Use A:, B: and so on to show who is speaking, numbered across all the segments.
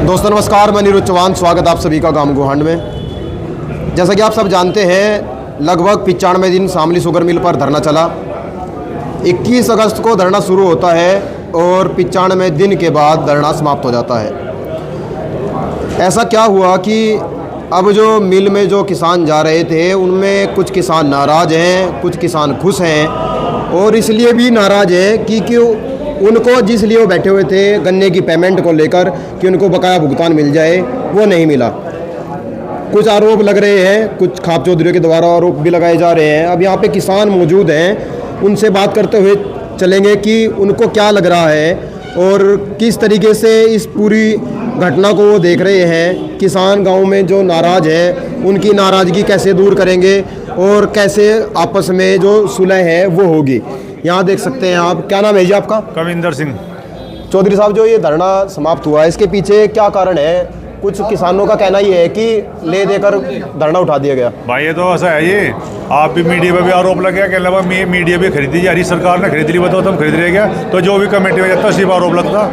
A: दोस्तों नमस्कार, मैं नीरज चौहान। स्वागत आप सभी का गांव गोहांड में। जैसा कि आप सब जानते हैं, लगभग 95 दिन शामली शुगर मिल पर धरना चला। 21 अगस्त को धरना शुरू होता है और 95 दिन के बाद धरना समाप्त हो जाता है। ऐसा क्या हुआ कि अब जो मिल में जो किसान जा रहे थे उनमें कुछ किसान नाराज़ हैं, कुछ किसान खुश हैं, और इसलिए भी नाराज़ हैं कि क्यों उनको जिस लिए वो बैठे हुए थे गन्ने की पेमेंट को लेकर कि उनको बकाया भुगतान मिल जाए, वो नहीं मिला। कुछ आरोप लग रहे हैं, कुछ खाप चौधरी के द्वारा आरोप भी लगाए जा रहे हैं। अब यहाँ पे किसान मौजूद हैं, उनसे बात करते हुए चलेंगे कि उनको क्या लग रहा है और किस तरीके से इस पूरी घटना को वो देख रहे हैं। किसान गांव में जो नाराज़ है उनकी नाराज़गी कैसे दूर करेंगे और कैसे आपस में जो सुलह है वो होगी। यहाँ देख सकते हैं आप। क्या नाम है जी आपका?
B: कविंदर सिंह।
A: चौधरी साहब, जो ये धरना समाप्त हुआ है इसके पीछे क्या कारण है? कुछ किसानों का कहना ये है कि ले देकर धरना उठा दिया गया।
B: भाई ये तो ऐसा है, ये आप भी मीडिया पे भी आरोप लग गया कि अलावा मीडिया भी खरीदी जा रही, सरकार ने खरीद ली, बताओ तुम खरीद रहे क्या? तो जो भी कमेटी में जाता है सिर्फ आरोप लगता,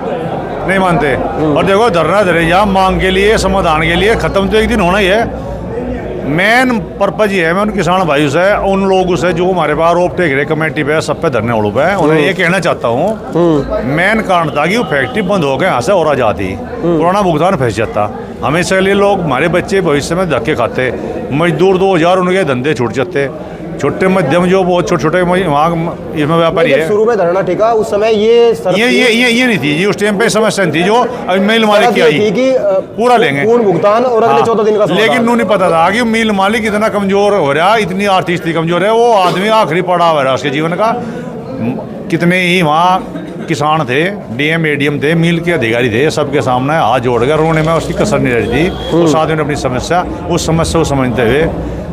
B: नहीं मानते। और देखो धरना धरे या मांग के लिए, समाधान के लिए, ख़त्म तो एक दिन होना ही है। मेन पर्पज ये है, मैं उन किसान भाइयों से, उन लोगों से जो हमारे पास आरोप टेक रहे कमेटी पे, सब पे धरने वालों पे, उन्हें ये कहना चाहता हूँ, मेन कारण था कि वो फैक्ट्री बंद हो गए, यहाँ से और आ जाती, पुराना भुगतान फंस जाता। हमेशा के लिए लोग, हमारे बच्चे भविष्य में धक्के खाते, मजदूर 2000 उनके धंधे छूट जाते, छोटे मध्यम जो बहुत छोटे छोटे वहाँ इसमें व्यापारी है।
A: शुरू में धरना टिका उस समय
B: ये नहीं थी जी, उस टाइम पे समस्या नहीं थी। जो मिल मालिक की आई कि पूरा लेंगे
A: पूर्ण भुगतान और अगले 14 दिन का,
B: लेकिन उन्हें नहीं पता था कि मिल मालिक इतना कमजोर हो रहा, इतनी आर्थिक स्थिति कमजोर है, वो आदमी आखिरी पड़ाव है उसके जीवन का। कितने ही वहाँ किसान थे, डीएम एडीएम थे, मिल के अधिकारी थे, सबके सामने हाथ जोड़कर रोने में उसकी कसर नहीं रही थी। उस आदमी ने अपनी समस्या, उस समस्या को समझते हुए,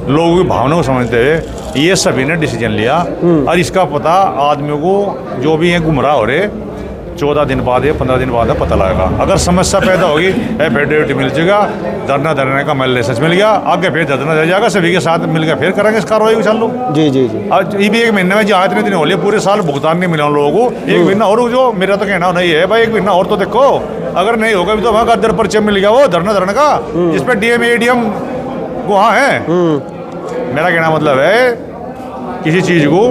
B: लोगों की भावनाओं को समझते हुए ये सभी ने डिसीजन लिया। और इसका पता आदमियों को जो भी है गुमराह हो रहे, 14 दिन बाद या 15 दिन बाद पता लगेगा। अगर समस्या पैदा होगी, एफिडेविट मिल जाएगा, धरना धरने का मेल लाइसेंस मिल गया, आगे फिर धरना रह जाएगा, सभी के साथ मिलकर फिर करेंगे इस कार्रवाई को चालू।
A: जी जी जी।
B: आज ये भी एक महीने में जहाँ इतने दिन हो लिए, पूरे साल भुगतान नहीं मिला उन लोगों को। एक महीना और, जो मेरा तो कहना नहीं है भाई, एक महीना और तो देखो, अगर नहीं होगा भी तो वहाँ का दर परिचय मिल गया वो धरना धरने का, जिसपे डीएम एडीएम वहाँ है। मेरा कहना मतलब है किसी चीज को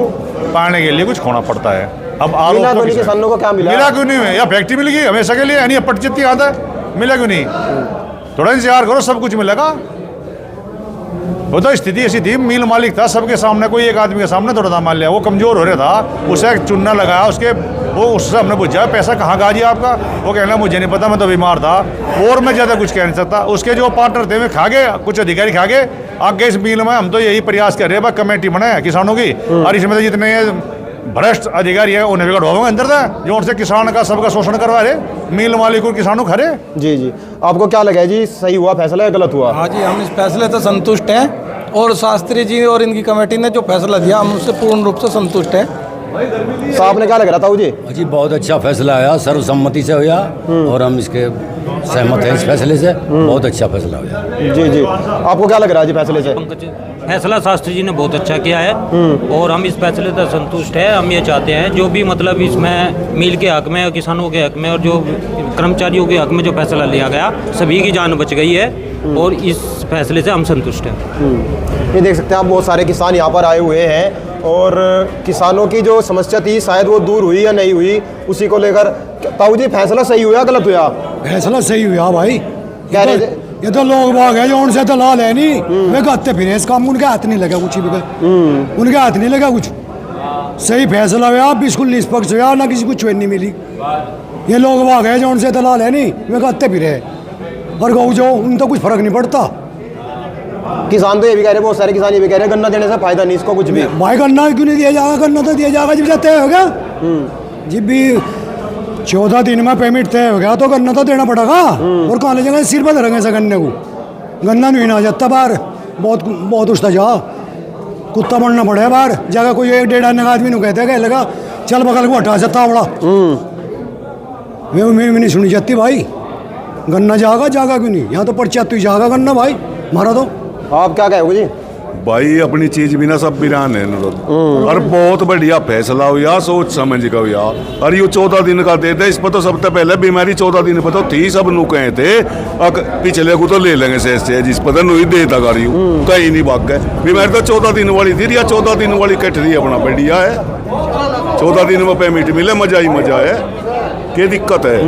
B: पाने के लिए कुछ खोना पड़ता है। अब आरोप
A: किसानों को क्या मिला?
B: मिला क्यों नहीं? या फैक्ट्री मिल गई हमेशा के लिए, यानी पट जितनी आता है, मिला क्यों नहीं? थोड़ा इंतजार करो, सब कुछ मिलेगा। वो तो स्थिति ऐसी थी, मिल मालिक था, सबके सामने, कोई एक आदमी के सामने थोड़ा था, मान लिया वो कमजोर हो रहा था, उसे चुनना लगाया, उसके वो उससे हमने पूछा पैसा कहाँ का जी आपका? वो कहना मुझे नहीं पता, मैं तो बीमार था और मैं ज़्यादा कुछ कह नहीं सकता। उसके जो पार्टनर थे वे खा गए, कुछ अधिकारी खा गए। आगे इस मिल में हम तो यही प्रयास कर रहे हैं, कमेटी बनाए किसानों की, और इसमें तो जितने भ्रष्ट अधिकारी है उन्हें भी कटवाओगे अंदर था, जो उनसे किसान का सबका शोषण करवा रहे, मिल मालिक और किसानों खड़े।
A: जी जी। आपको क्या लगा जी, सही हुआ फैसला या गलत हुआ?
C: हाँ जी, हम इस फैसले से संतुष्ट हैं, और शास्त्री जी और इनकी कमेटी ने जो फैसला दिया हम उससे पूर्ण रूप से संतुष्ट हैं।
A: साहब ने क्या लग रहा था जी?
D: जी बहुत अच्छा फैसला आया, सर्वसम्मति से हुआ, और हम इसके सहमत हैं इस फैसले से। बहुत अच्छा फैसला हुआ।
A: जी जी। आपको क्या लग रहा है जी फैसले से?
E: फैसला शास्त्री जी ने बहुत अच्छा किया है और हम इस फैसले से संतुष्ट है। हम ये चाहते हैं जो भी मतलब इसमें मिल के हक में, किसानों के हक में और जो कर्मचारियों के हक में जो फैसला लिया गया, सभी की जान बच गई है और इस फैसले से हम संतुष्ट हैं।
A: ये देख सकते हैं आप, बहुत सारे किसान यहाँ पर आए हुए हैं और किसानों की जो समस्या थी शायद वो दूर हुई या नहीं हुई, उसी को लेकर। ताऊ जी, फैसला सही हुआ गलत हुआ?
F: फैसला सही हुआ भाई।
A: क्या
F: ये तो लोग भाग है जो उनसे दलाल है नहीं, वे गाते फिर इस काम, उनके हाथ नहीं लगा कुछ भी, उनके हाथ नहीं लगा कुछ। सही फैसला हुआ, बिल्कुल निष्पक्ष हुआ, ना किसी को चुन नहीं मिली। ये लोग भाग है जो उनसे दलाल है नहीं, वे गाते फिर है, और गौ जो उन तो कुछ फर्क नहीं पड़ता।
A: किसान तो ये भी कह रहे, बहुत सारे किसान ये भी कह रहे गन्ना देने से फायदा नहीं इसको कुछ भी।
F: भाई गन्ना क्यों नहीं दिया जाएगा? गन्ना तो दिया जाएगा जब तय हो गया। जब भी 14 दिन में पेमेंट तय हो गया तो गन्ना तो देना पड़ेगा। और कहाँ ले जाएंगे? सिर पर धरेंगे ऐसा गन्ने को? गन्ना नहीं ना जाता बाहर, बहुत बहुत उछता जा, कुत्ता बनना पड़ेगा बाहर जाकर। कोई 1-1.5 आने का आदमी कहते हैं लगा चल बगल को हटा जाता बड़ा, मैं नहीं सुनी जाती भाई। गन्ना जाएगा क्यों नहीं? यहाँ तो पर्चा तू जाएगा गन्ना भाई, मारा तो।
A: आप क्या कहोगे जी?
G: भाई अपनी चीज भी ना सब बिरान है अनुरोध। और बहुत बढ़िया फैसला हुआ, सोच समझ का हुआ। और ये 14 दिन का दे दे, इस पर तो सबसे पहले बीमारी 14 दिन पर तो थी, सब नु कहे थे पिछले को तो ले लेंगे से जिस पर नु ही देता गाड़ी कहीं नहीं भाग गए। बीमारी तो 14 दिन वाली थी या 14 दिन वाली कट रही है, अपना बढ़िया है। 14 दिन में पेमेंट मिले, मजा ही मजा है। क्या दिक्कत है?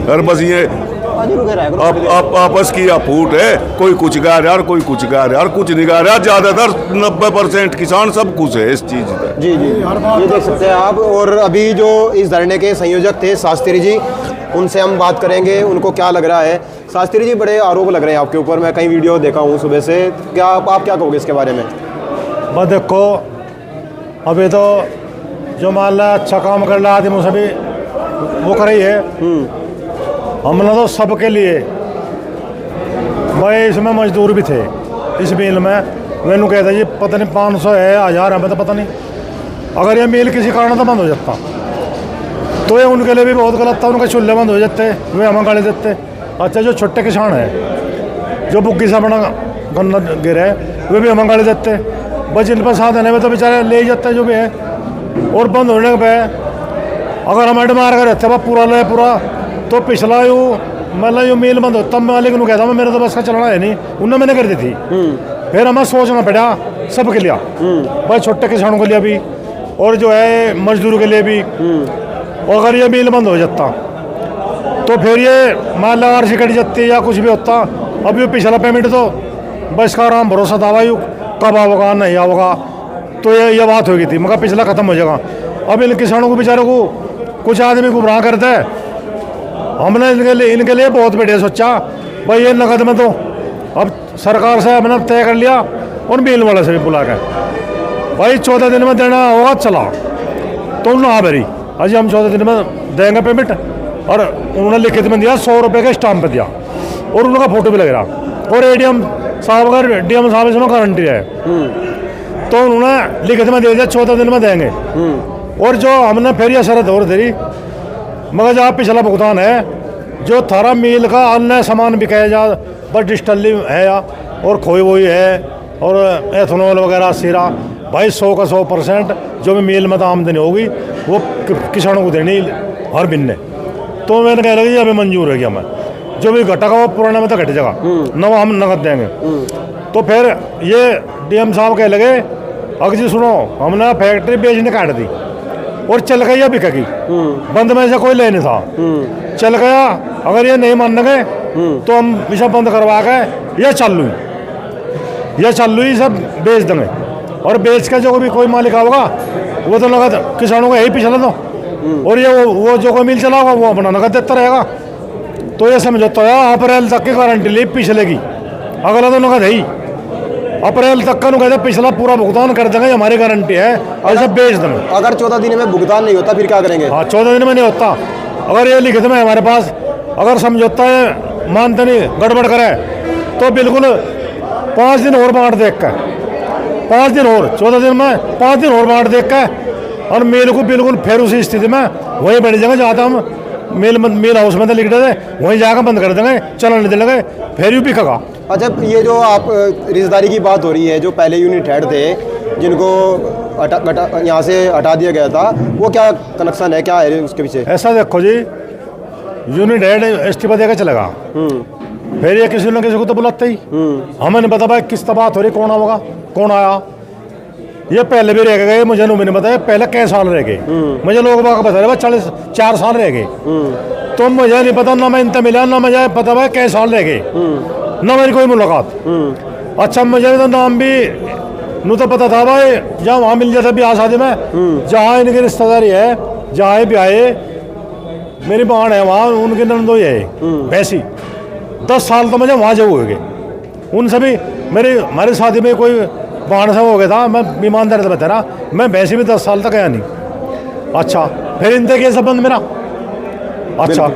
G: और बस ये आपस की फूट है, कोई कुछ गा रहा है और कोई कुछ गा रहा है और कुछ नहीं गा रहा। ज्यादातर 90% किसान सब खुश है इस चीज से।
A: जी जी, ये देख सकते हैं आप। और अभी जो इस धरने के संयोजक थे शास्त्री जी, उनसे हम बात करेंगे, उनको क्या लग रहा है। शास्त्री जी, बड़े आरोप लग रहे हैं आपके ऊपर, मैं कई वीडियो देखा हूँ सुबह से, क्या आप क्या कहोगे इसके बारे में?
H: बस देखो, अभी तो जो मान ला अच्छा काम कर रहा आदमी सभी वो कर रही है। हमने तो सबके लिए, भाई इसमें मजदूर भी थे इस मिल में। मैंने कहता जी पता नहीं 500 है 1000 है, मैं तो पता नहीं। अगर ये मिल किसी कारण तो बंद हो जाता तो ये उनके लिए भी बहुत गलत था, उनके चूल्हे बंद हो जाते, वे हमें गाली देते। अच्छा, जो छोटे किसान है जो बुग्गी से अपना गन्ना गिरे वे भी हमें गाली देते। बस जिन पर साधन है वे तो बेचारे ले ही जाते जो भी है। और बंद होने पे अगर हम मार कर रहते पूरा ले पूरा, तो पिछला यू मतलब यू मिल बंद होता, मालिक ने कहता मैं मेरे तो बस का चलना है नहीं, उन्हें मैंने कर दी थी। फिर हमें सोचना पड़ा सबके लिए, भाई छोटे किसानों के लिए भी और जो है मजदूर के लिए भी। और अगर ये मिल बंद हो जाता तो फिर ये मान लो आरसी कट जाती या कुछ भी होता। अब ये पिछला पेमेंट तो बस का आराम भरोसा था भाई कब आओगा नहीं आओगा, तो ये बात हो गई थी, मगर पिछला खत्म हो जाएगा। अब इन किसानों को बेचारों को कुछ आदमी गुमराह करते हैं। हमने इनके लिए बहुत बढ़िया सोचा, भाई ये नकद में तो अब सरकार से हमने तय कर लिया और मिल वाले से भी बुला के भाई 14 दिन में देना होगा चला, तो उन्होंने भरी अजी हम 14 दिन में देंगे पेमेंट। और उन्होंने लिखित में दिया 100 रुपये का स्टाम्प पे दिया और उनका फोटो भी लग रहा। और एडीएम साहब का डीएम साहब इसमें गारंटी है, तो उन्होंने लिखित में दे दिया 14 दिन में देंगे। और जो हमने फिर यह शरत और धरी, मगर जहाँ पिछला भुगतान है जो थारा मील का अन्य सामान बिकाया जा, बस डिस्टली है या और खोई वही है और एथेनॉल वगैरह सीरा, भाई 100 का 100% जो भी मील में तो आमदनी होगी वो किसानों को देनी हर महीने। तो मैंने कह लगा अभी मंजूर है कि हमें जो भी घटेगा वो पुराने में तो घट जाएगा, नवा हम नकद देंगे। तो फिर ये डीएम साहब कह लगे अगर जी सुनो हमने फैक्ट्री बेचने काट दी और चल गई या बिकेगी, बंद में से कोई ले नहीं था, चल गया। अगर ये नहीं मान गए तो हम विषय बंद करवा के यह चालू ही सब बेच देंगे। और बेच के जो भी कोई मालिक होगा वो तो नगद किसानों को यही पिछला दो, और ये वो जो कोई मिल चला होगा वो अपना नगद देता रहेगा। तो ये समझौता है अप्रैल तक की गारंटी ली पिछले की, अगला तो नगद है ही। अप्रैल तक का कहते पिछला पूरा भुगतान कर देंगे, हमारी गारंटी है, ऐसे बेच देंगे।
A: अगर 14 दिन में भुगतान नहीं होता फिर क्या करेंगे?
G: हाँ 14 दिन में नहीं होता, अगर ये लिखित में हमारे पास अगर समझौता है मानते नहीं गड़बड़ करे तो बिल्कुल 5 दिन और बांट देख कर 5 दिन और 14 दिन में 5 दिन और बांट देख कर और मेल को बिल्कुल फिर उसी स्थिति में वहीं बैठ जाएंगे जहाँ हम मेल हाउस में तो लिख देते वहीं जाकर बंद कर देंगे, चलन नहीं देंगे, फिर भी बिकेगा।
A: अच्छा, ये जो आप रिश्तेदारी की बात हो रही है, जो पहले यूनिट हेड थे जिनको यहाँ से हटा दिया गया था, वो क्या कनेक्शन है, क्या है उसके पीछे?
G: ऐसा देखो जी, यूनिट हेड इस्तीफा देकर चलेगा, फिर ये किसी न किसी को तो बुलाते ही। हमें नहीं पता भाई किस बात हो रही, कौन होगा कौन आया। ये पहले भी रह गए, मुझे नहीं बताया पहले कई साल रह गए, मुझे लोग बता रहे 44 साल रह गए, तो मुझे नहीं पता ना मैं इनसे मिला ना मुझे पता भाई कई साल रह गए ना मेरी कोई मुलाकात। अच्छा, मुझे तो नाम भी नू तो पता था भाई जहाँ वहाँ मिल जाता ब्याह शादी में, जहाँ इनकी रिश्तेदारी है, जहाँ भी आए मेरी बहन है वहाँ उनकी नंदोई है वैसी 10 साल तो मुझे वहाँ जो हो गए। उन सभी हमारी शादी में कोई बहन से हो गया था, मैं ईमानदारी से बता रहा, मैं वैसे भी 10 साल तक आया नहीं। अच्छा, फिर इनसे क्या संबंध मेरा? अच्छा,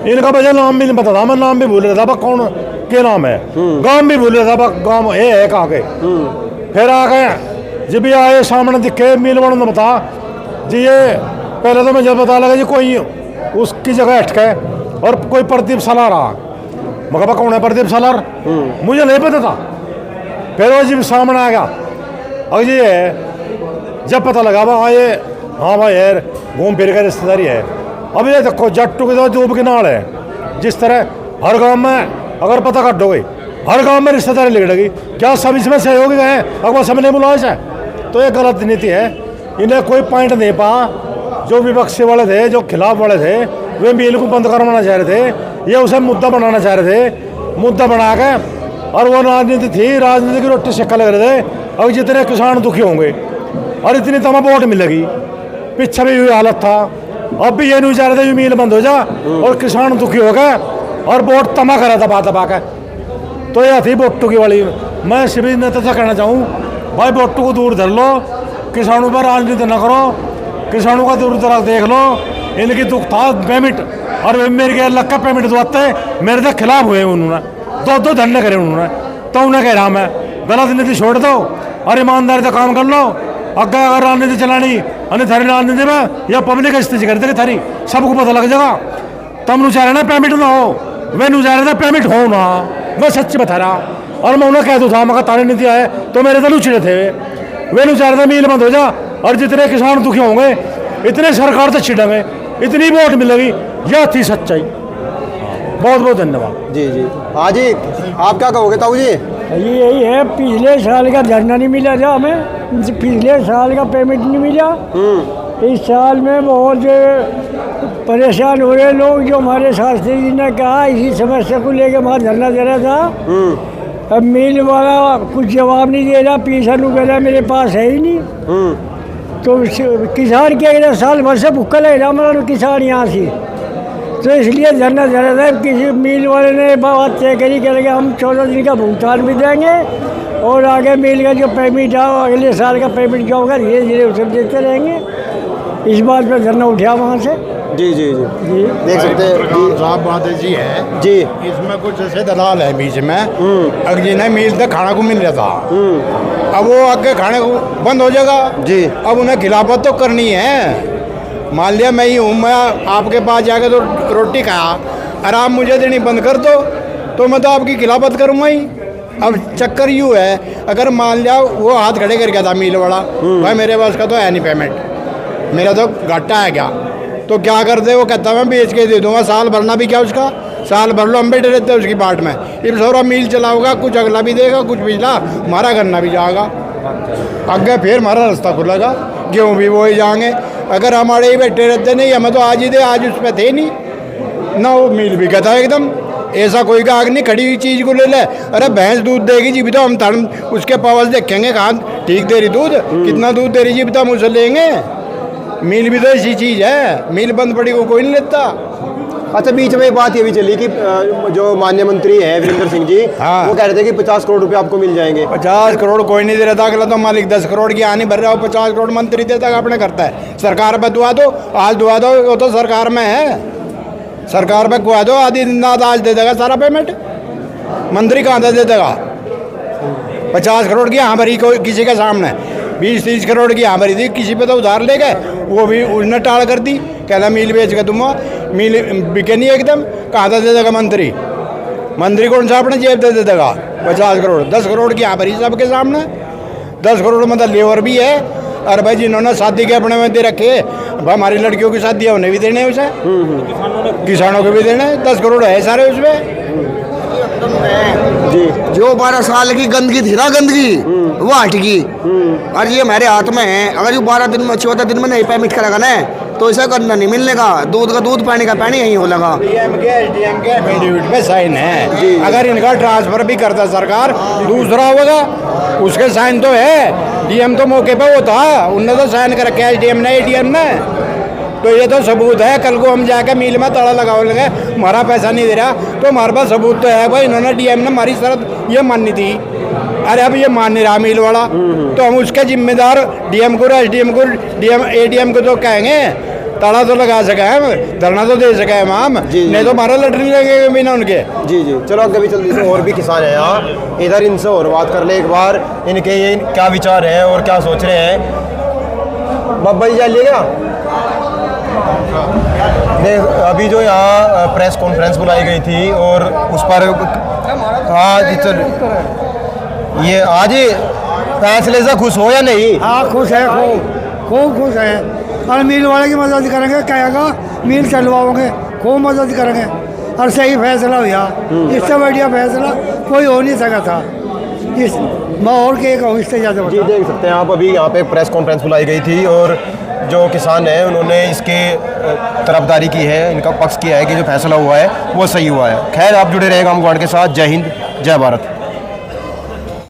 G: इनका वजह नाम भी नहीं पता था, मैं नाम भी भूल रहा था कौन क्या नाम है, गांव भी भूल रहा था गांव ये है कहाँ के। फिर आ गए जब भी आए सामने दिखे मिल वालों ने बता जी, ये पहले तो मुझे पता लगा जी कोई उसकी जगह अटके और कोई प्रदीप सालार रहा, मगर कौन है प्रदीप सालार, मुझे नहीं पता था।
H: फिर वो जब सामने आ गया, अब ये जब पता लगा भाई ये हाँ भाई यार घूम फिर कर रिश्तेदारी है। अब ये देखो जट्टू के दूब के नाल है, जिस तरह हर गांव में अगर पता काटोगे हर गांव में रिश्तेदारी लिखेगी, क्या सब इसमें सहयोगी गए अगर सब ने बुलाया है? तो ये गलत नीति है। इन्हें कोई पॉइंट नहीं पा, जो विपक्षी वाले थे, जो खिलाफ वाले थे, वे मिल को बंद करवाना चाह रहे थे, ये उसे मुद्दा बनाना चाह रहे थे। मुद्दा बना के और वो राजनीति थी, राजनीति की रोटी सेका लग रहे थे। अब जितने किसान दुखी होंगे और इतनी तमा वोट मिलेगी, पीछे भी यही हालत था। अब भी ये नहीं चाह रहे थे मिल बंद हो जा और किसान दुखी हो गए और वोट तमा करा दबा दबा के। तो यह थी बोट्टू की वाली। मैं सभी नेता से कहना चाहूँ भाई बोट्टू को दूर धर लो, किसानों पर राजनीति न करो, किसानों का दूर दराज देख लो। इनकी दुख था पेमेंट और मेरे के अलग का पेमेंट दुआते मेरे से खिलाफ हुए उन्होंने, दो धरने करे उन्होंने। तो उन्हें कह रहा मैं गलत नीति छोड़ दो और ईमानदारी से काम कर लो। अगर राजनीति चलानी अन्य थारी राजनीति में या पब्लिक स्थिति करते थारी सबको पता लग जाएगा। तब नु चाह रहे ना पेमेंट ना हो, वे नु चाह रहे थे पेमेंट हो ना। मैं सच्ची बता रहा और मैं उन्हें कह दूँ था मगर तारी नीति आए तो मेरे तो लुचड़े थे। वे नु चाह रहे थे मिल बंद हो जा और जितने किसान दुखी होंगे इतने सरकार से छिड़ेंगे, इतनी वोट मिलेगी। यह थी सच्चाई। बहुत बहुत धन्यवाद।
A: जी जी। हाँ जी, आप क्या कहोगे ताऊ जी?
F: यही है, पिछले साल का धरना नहीं मिला था हमें, पिछले साल का पेमेंट नहीं मिला। इस साल में बहुत परेशान हो रहे लोग। जो हमारे शास्त्री जी ने कहा इसी समस्या को लेकर वहाँ धरना दे रहा था। अब मिल वाला कुछ जवाब नहीं दे रहा, पैसा नहीं कह रहा मेरे पास है ही नहीं। तो किसान क्या साल भर से भूखा लग रहा हमारा किसान यहाँ से, तो इसलिए धरना दे रहा था। किसी मिल वाले ने बात तय करी करेंगे हम 14 दिन का भुगतान भी देंगे और आगे मिल का जो पेमेंट आओ अगले साल का पेमेंट क्या होगा धीरे धीरे उसे देते रहेंगे। इस बात पर धरना उठा वहाँ से।
A: जी जी जी देख सकते हैं
I: साहब बात जी है
A: जी।
I: इसमें कुछ ऐसे दलाल है बीच में, अगर जिन्हें मिल तक खाना को मिल रहा था, अब वो आगे खाने को बंद हो जाएगा
A: जी।
I: अब उन्हें खिलाफत तो करनी है। मान लिया मैं ही हूँ, मैं आपके पास जाकर तो रोटी खाया और आप मुझे देनी बंद कर दो तो मैं तो आपकी खिलाफत करूँगा ही। अब चक्कर यूँ है, अगर मान लिया वो हाथ खड़े कर गया था मिल वाला, भाई मेरे पास का तो है नहीं पेमेंट, मेरा तो घाटा है क्या, तो क्या करते? वो कहता मैं बेच के दे दूंगा, साल भरना भी क्या उसका, साल भर लो हम बैठे रहते हैं उसकी बाट में। इस सारा मील चलाऊंगा, कुछ अगला भी देगा कुछ पिछला, हमारा गन्ना भी जाएगा, आगे फिर हमारा रास्ता खुलेगा, गेहूँ भी वो ही जाएंगे। अगर हमारे ही बैठे रहते नहीं, हमें तो आज ही दे, आज उस पर थे नहीं ना, वो मील भी कहता है एकदम ऐसा कोई का आग नहीं, खड़ी हुई चीज़ को ले ले। अरे भैंस दूध देगी जी भी तो हम धर्म उसके पावल देखेंगे कहाँ ठीक दे रही दूध, कितना दूध दे रही जी भी तो हम उसे लेंगे। मिल भी तो ऐसी चीज़ है, मिल बंद पड़ी को कोई नहीं लेता।
A: अच्छा, बीच में एक बात ये भी चली कि जो माननीय मंत्री हैं वीरेंद्र सिंह जी,
I: हाँ।
A: वो कह रहे थे कि 50 करोड़ रुपए आपको मिल जाएंगे।
I: 50 करोड़ कोई नहीं दे रहा था, अगला तो मालिक 10 करोड़ की आनी भर रहा हो, 50 करोड़ मंत्री देता है अपने करता है। सरकार पर दुआ दो, आज दुआ दो, वो तो सरकार में है, सरकार पर दुआ दो, आधी दिन आज दे देगा सारा पेमेंट, मंत्री कहाँ दे देगा? 50 करोड़ की यहाँ भरी कोई किसी के सामने, 20-30 करोड़ की यहाँ भरी थी, किसी पे तो उधार ले गए, वो भी उसने टाल कर दी, कहना मील बेच के दूंगा, मील बिके नहीं एकदम, कहाँ दे देगा मंत्री? मंत्री कौन सा अपने जेब दे देगा 50 करोड़? 10 करोड़ की यहाँ भरी सबके सामने, 10 करोड़ मतलब लेबर भी है। अरे भाई जिन्होंने शादी के अपने में दे रखे, भाई हमारी लड़कियों की शादी है उन्हें भी देने उसे, किसानों को भी देने, 10 करोड़ है सारे उसमें
A: जी।
J: जो 12 साल की गंदगी थी ना, गंदगी वो हटेगी और ये हमारे हाथ में है। अगर जो 12 दिन में 14 दिन में नहीं पेमेंट करेगा ना तो ऐसा करना नहीं मिलने का, दूध का दूध पानी का पानी यही हो लगा।
I: डीएम के एसडीएम के एफिडेविट पे साइन है, अगर इनका ट्रांसफर भी करता सरकार दूसरा होगा उसके साइन तो है, डीएम तो मौके पे वो था, उनने तो साइन कर रखा है एसडीएम ने एडीएम ने, तो ये तो सबूत है। कल को हम जाके मिल में ताला लगाओ लगे हमारा पैसा नहीं दे रहा तो हमारे पास सबूत तो है, भाई इन्होंने डीएम ने हमारी शर्त ये माननी थी, अरे अब ये मान नहीं रहा मिल वाला, तो हम उसके जिम्मेदार डीएम को, एसडीएम को, एडीएम को तो कहेंगे ताला तो लगा सके हम, धरना तो दे सके हम, नहीं तो हमारा लटरी लगेगा बिना उनके।
A: जी जी, चलो आगे भी जल्दी से और भी किसान हैं यहाँ, इधर इनसे और बात कर ले एक बार, इनके ये क्या विचार हैं और क्या सोच रहे हैं। बाबा जी जाइएगा, अभी जो यहाँ प्रेस कॉन्फ्रेंस बुलाई गई थी और उस पर हाँ जी चल ये आज फैसले से खुश हो या नहीं?
F: हाँ खुश है, खूब खुश है। और मिल वाले की मदद करेंगे, कहेगा मिल चलवाओगे, खूब मदद करेंगे। और सही फैसला हुआ, इससे बढ़िया फैसला कोई हो नहीं सका था। इस माहौल के कहूँ इससे ज़्यादा।
A: जी देख सकते हैं आप, अभी यहाँ पे प्रेस कॉन्फ्रेंस बुलाई गई थी और जो किसान हैं उन्होंने इसके तरफदारी की है, इनका पक्ष किया है कि जो फैसला हुआ है वो सही हुआ है। खैर, आप जुड़े रहे गाम गुहांड के साथ। जय हिंद, जय भारत।